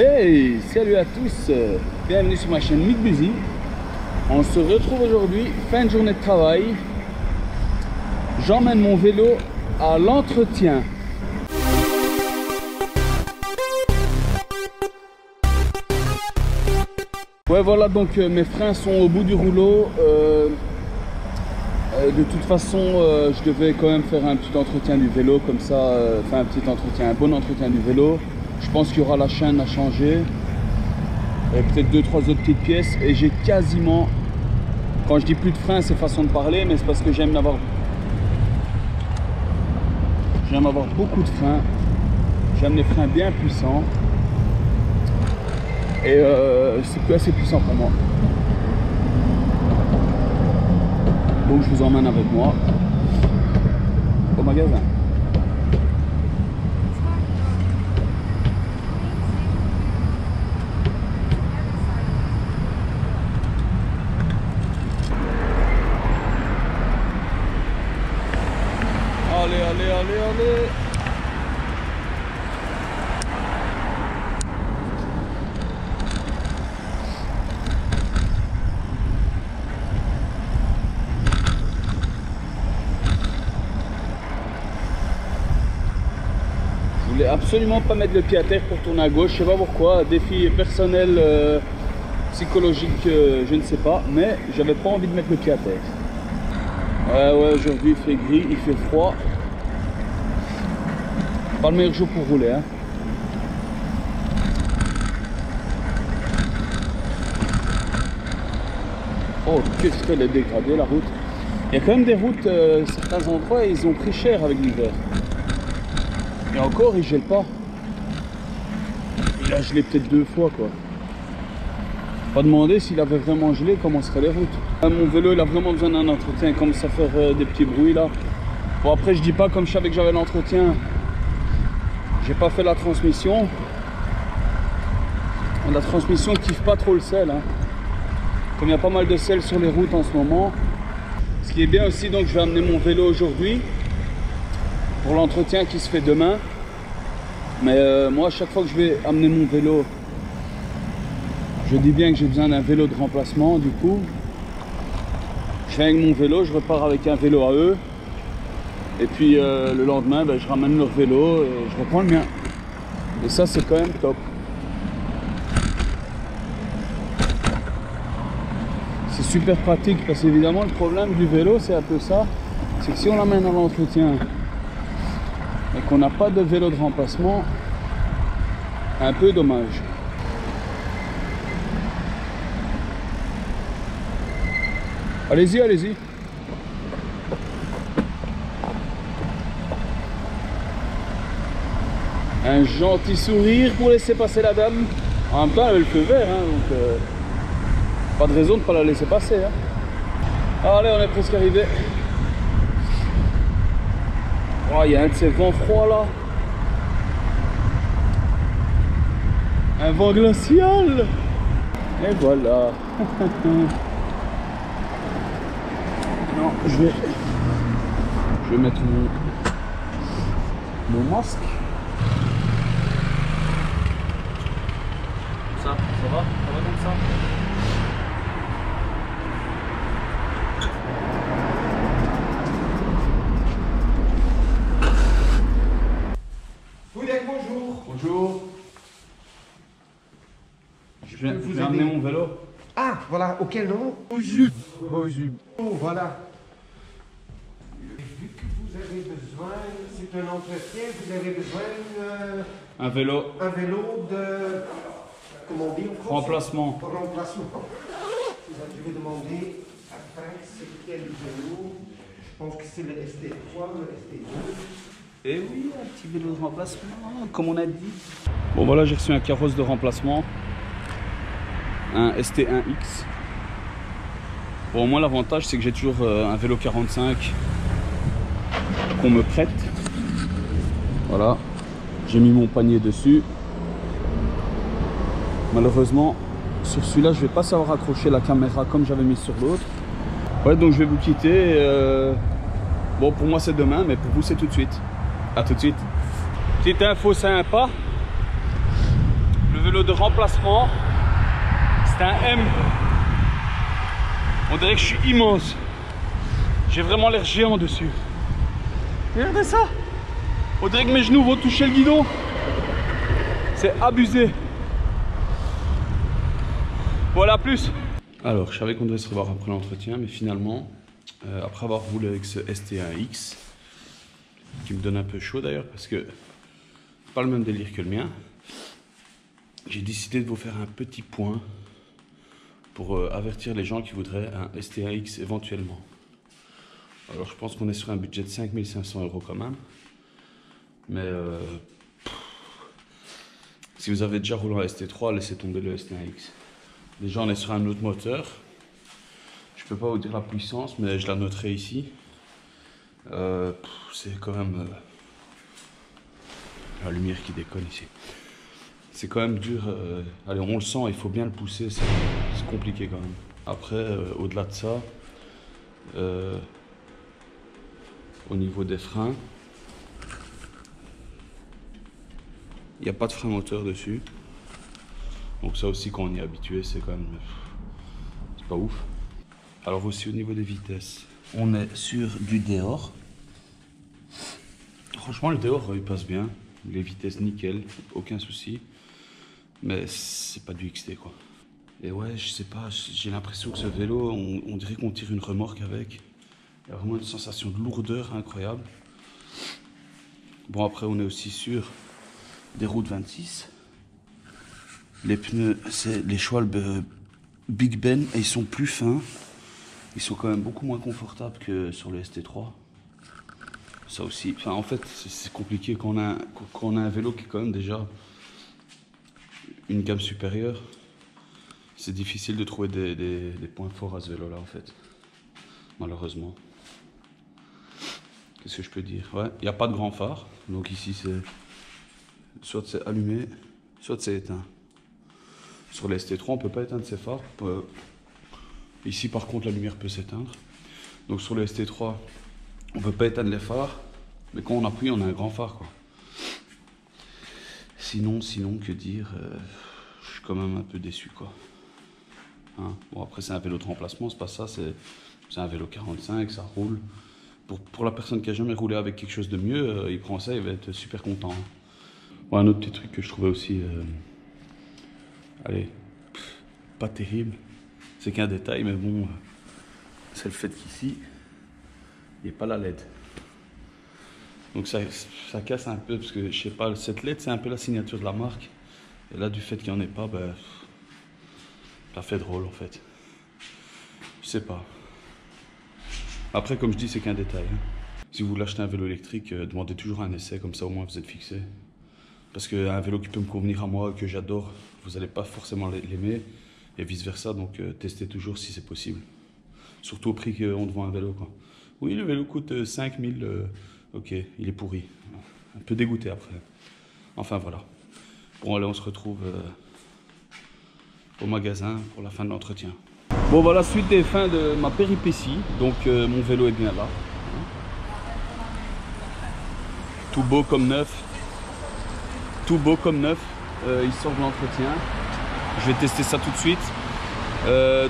Hey, salut à tous, bienvenue sur ma chaîne Mick Busy. On se retrouve aujourd'hui, fin de journée de travail. J'emmène mon vélo à l'entretien. Ouais, voilà, donc mes freins sont au bout du rouleau. De toute façon, je devais quand même faire un petit entretien du vélo, comme ça, enfin un bon entretien du vélo. Je pense qu'il y aura la chaîne à changer, peut-être 2-3 autres petites pièces, et j'ai quasiment, quand je dis plus de freins, c'est façon de parler, mais c'est parce que j'aime avoir beaucoup de freins. J'aime les freins bien puissants, et c'est plus assez puissant pour moi. Donc je vous emmène avec moi au magasin. Allez. Je voulais absolument pas mettre le pied à terre pour tourner à gauche, je sais pas pourquoi, défi personnel, psychologique, je ne sais pas, mais j'avais pas envie de mettre le pied à terre. Ouais, aujourd'hui il fait gris, il fait froid. Pas le meilleur jour pour rouler, hein. Oh, qu'est-ce qu'elle est dégradée la route. Il y a quand même des routes, certains endroits, ils ont pris cher avec l'hiver. Et encore, il gèle pas. Il a gelé peut-être 2 fois, quoi. Pas demander s'il avait vraiment gelé, comment seraient les routes. Mon vélo, il a vraiment besoin d'un entretien, comme ça faire des petits bruits là. Bon, après, je dis pas, comme je savais que j'avais l'entretien, j'ai pas fait la transmission. La transmission ne kiffe pas trop le sel, hein. Comme il y a pas mal de sel sur les routes en ce moment. Ce qui est bien aussi, donc je vais amener mon vélo aujourd'hui pour l'entretien qui se fait demain. Mais moi, à chaque fois que je vais amener mon vélo, je dis bien que j'ai besoin d'un vélo de remplacement. Du coup, je viens avec mon vélo, je repars avec un vélo à eux. Et puis le lendemain, ben, je ramène leur vélo et je reprends le mien. Et ça, c'est quand même top. C'est super pratique parce qu'évidemment, le problème du vélo, c'est un peu ça. C'est que si on l'amène à l'entretien et qu'on n'a pas de vélo de remplacement, un peu dommage. Allez-y, allez-y. Un gentil sourire pour laisser passer la dame. En même temps, elle avait le feu vert, hein, donc pas de raison de ne pas la laisser passer. Hein. Allez, on est presque arrivé. Oh, il y a un de ces vents froids là. Un vent glacial. Et voilà. Non, je vais mettre mon masque. Ça va comme ça? Bonjour. Bonjour. Je vais amener mon vélo. Ah, voilà, auquel nom? Bonjour. Oh, voilà. Vu que vous avez besoin, c'est un entretien, vous avez besoin Un vélo. un vélo de, comment on dit en français? Remplacement. Remplacement. Je vais demander à Franck c'est quel vélo. Je pense que c'est le ST3 ou le ST2. Et oui, un petit vélo de remplacement, comme on a dit. Bon voilà, j'ai reçu un carrosse de remplacement. Un ST1X. Bon, moi l'avantage c'est que j'ai toujours un vélo 45 qu'on me prête. Voilà, j'ai mis mon panier dessus. Malheureusement, sur celui-là, je vais pas savoir accrocher la caméra comme j'avais mis sur l'autre. Ouais, donc je vais vous quitter. Bon, pour moi c'est demain, mais pour vous c'est tout de suite. A tout de suite. Petite info sympa. Le vélo vélo de remplacement. C'est un M. On dirait que je suis immense. J'ai vraiment l'air géant dessus. Regardez ça. On dirait que mes genoux vont toucher le guidon. C'est abusé. Voilà, plus. Alors, je savais qu'on devait se revoir après l'entretien, mais finalement, après avoir roulé avec ce ST1X, qui me donne un peu chaud d'ailleurs, parce que c'est pas le même délire que le mien, j'ai décidé de vous faire un petit point pour avertir les gens qui voudraient un ST1X éventuellement. Alors, je pense qu'on est sur un budget de 5 500 € quand même, mais si vous avez déjà roulé en ST3, laissez tomber le ST1X. Déjà, on est sur un autre moteur. Je peux pas vous dire la puissance, mais je la noterai ici. C'est quand même la lumière qui déconne ici. C'est quand même dur. Allez, on le sent, il faut bien le pousser. C'est compliqué quand même. Après, au-delà de ça, au niveau des freins, il n'y a pas de frein moteur dessus. Donc ça aussi, quand on y est habitué, c'est quand même... c'est pas ouf. Alors aussi au niveau des vitesses, on est sur du Deore. Franchement, le Deore, il passe bien. Les vitesses nickel, aucun souci. Mais c'est pas du XT quoi. Et ouais, je sais pas, j'ai l'impression que ce vélo, on dirait qu'on tire une remorque avec. Il y a vraiment une sensation de lourdeur incroyable. Bon, après, on est aussi sur des routes 26. Les pneus, c'est les Schwalbe Big Ben et ils sont plus fins. Ils sont quand même beaucoup moins confortables que sur le ST3. Ça aussi, enfin en fait c'est compliqué quand on a un vélo qui est quand même déjà une gamme supérieure. C'est difficile de trouver des points forts à ce vélo là en fait. Malheureusement. Qu'est-ce que je peux dire? Ouais, il n'y a pas de grand phare. Donc ici c'est soit c'est allumé, soit c'est éteint. Sur les ST3, on ne peut pas éteindre ses phares. Ici, par contre, la lumière peut s'éteindre. Donc sur le ST3, on ne peut pas éteindre les phares. Mais quand on appuie, on a un grand phare, quoi. Sinon, que dire, je suis quand même un peu déçu, quoi. Hein, bon, après, c'est un vélo de remplacement, c'est pas ça. C'est un vélo 45, ça roule. Pour la personne qui n'a jamais roulé avec quelque chose de mieux, il prend ça, il va être super content. Bon, un autre petit truc que je trouvais aussi... allez, pas terrible, c'est qu'un détail, mais bon, c'est le fait qu'ici, il n'y a pas la LED. Donc ça casse un peu, parce que je sais pas, cette LED, c'est un peu la signature de la marque. Et là, du fait qu'il n'y en ait pas, ben, ça fait drôle en fait. Je sais pas. Après, comme je dis, c'est qu'un détail. Hein. Si vous voulez acheter un vélo électrique, demandez toujours un essai, comme ça au moins vous êtes fixé. Parce qu'un vélo qui peut me convenir à moi, que j'adore, vous n'allez pas forcément l'aimer, et vice versa, donc testez toujours si c'est possible. Surtout au prix qu'on te vend un vélo, quoi. Oui, le vélo coûte 5000, ok, il est pourri. Un peu dégoûté après. Enfin voilà. Bon, allez, on se retrouve au magasin pour la fin de l'entretien. Bon, voilà, suite des fins de ma péripétie, donc mon vélo est bien là. Tout beau comme neuf. Tout beau comme neuf, il sort de l'entretien. Je vais tester ça tout de suite.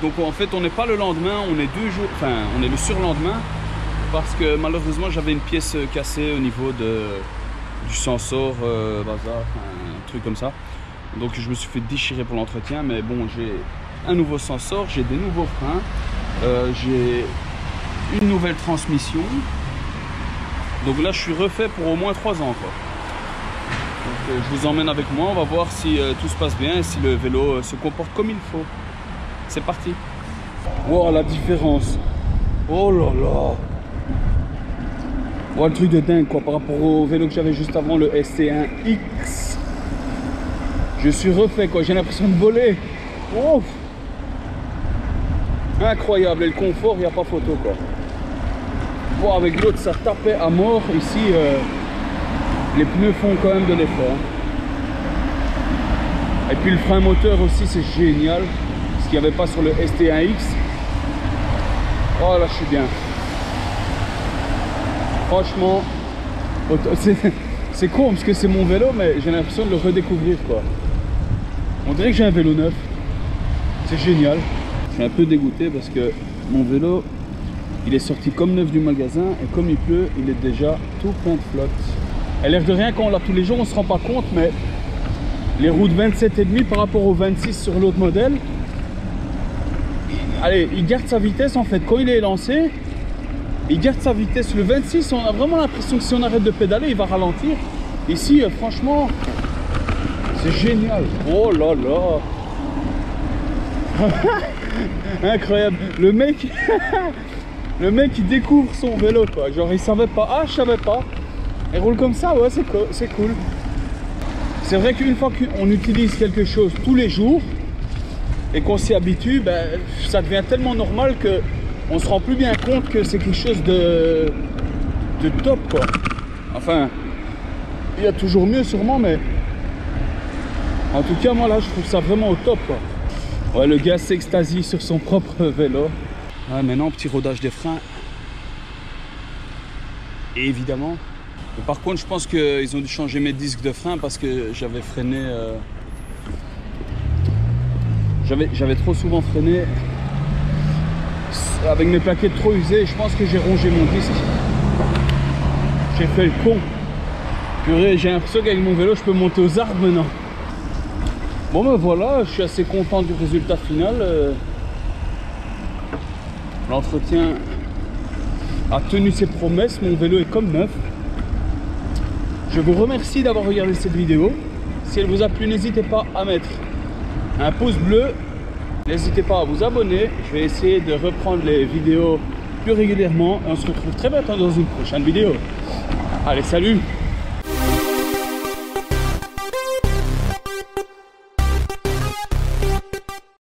Donc en fait on n'est pas le lendemain, on est 2 jours, enfin on est le surlendemain parce que malheureusement j'avais une pièce cassée au niveau du sensor bazar, un truc comme ça. Donc je me suis fait déchirer pour l'entretien, mais bon, j'ai un nouveau sensor, j'ai des nouveaux freins, j'ai une nouvelle transmission. Donc là je suis refait pour au moins 3 ans quoi. Donc, je vous emmène avec moi, on va voir si tout se passe bien et si le vélo se comporte comme il faut. C'est parti. Wow, la différence. Oh là là. Wow, le truc de dingue quoi, par rapport au vélo que j'avais juste avant, le ST1X. Je suis refait quoi, j'ai l'impression de voler. Oh. Incroyable, et le confort, il n'y a pas photo quoi. Wow, avec l'autre ça tapait à mort. Ici les pneus font quand même de l'effort. Et puis le frein moteur aussi, c'est génial. Ce qu'il n'y avait pas sur le ST1X. Oh là, je suis bien. Franchement, c'est con parce que c'est mon vélo, mais j'ai l'impression de le redécouvrir quoi. dirait que j'ai un vélo neuf. C'est génial. Je suis un peu dégoûté parce que mon vélo, il est sorti comme neuf du magasin et comme il pleut, il est déjà tout plein de flotte. À l'air de rien, quand on l'a tous les jours, on se rend pas compte, mais les roues de 27,5 par rapport aux 26 sur l'autre modèle, allez, il garde sa vitesse en fait. Quand il est lancé, il garde sa vitesse. Le 26, on a vraiment l'impression que si on arrête de pédaler, il va ralentir. Ici, franchement, c'est génial. Oh là là. Incroyable. Le mec, il découvre son vélo quoi. Genre il savait pas. Ah, je savais pas. Il roule comme ça, ouais, c'est cool. C'est vrai qu'une fois qu'on utilise quelque chose tous les jours et qu'on s'y habitue, ben, ça devient tellement normal que on se rend plus bien compte que c'est quelque chose de top quoi. Enfin, il y a toujours mieux sûrement, mais en tout cas moi là je trouve ça vraiment au top quoi. Ouais, le gars s'extasie sur son propre vélo. Ouais, maintenant petit rodage des freins. Et évidemment. Mais par contre je pense qu'ils ont dû changer mes disques de frein parce que j'avais freiné. J'avais trop souvent freiné avec mes plaquettes trop usées. Je pense que j'ai rongé mon disque. J'ai fait le con. J'ai l'impression qu'avec mon vélo je peux monter aux arbres maintenant. Bon ben voilà, je suis assez content du résultat final. L'entretien a tenu ses promesses, mon vélo est comme neuf. Je vous remercie d'avoir regardé cette vidéo. Si elle vous a plu, n'hésitez pas à mettre un pouce bleu. N'hésitez pas à vous abonner. Je vais essayer de reprendre les vidéos plus régulièrement. Et on se retrouve très bientôt dans une prochaine vidéo. Allez, salut!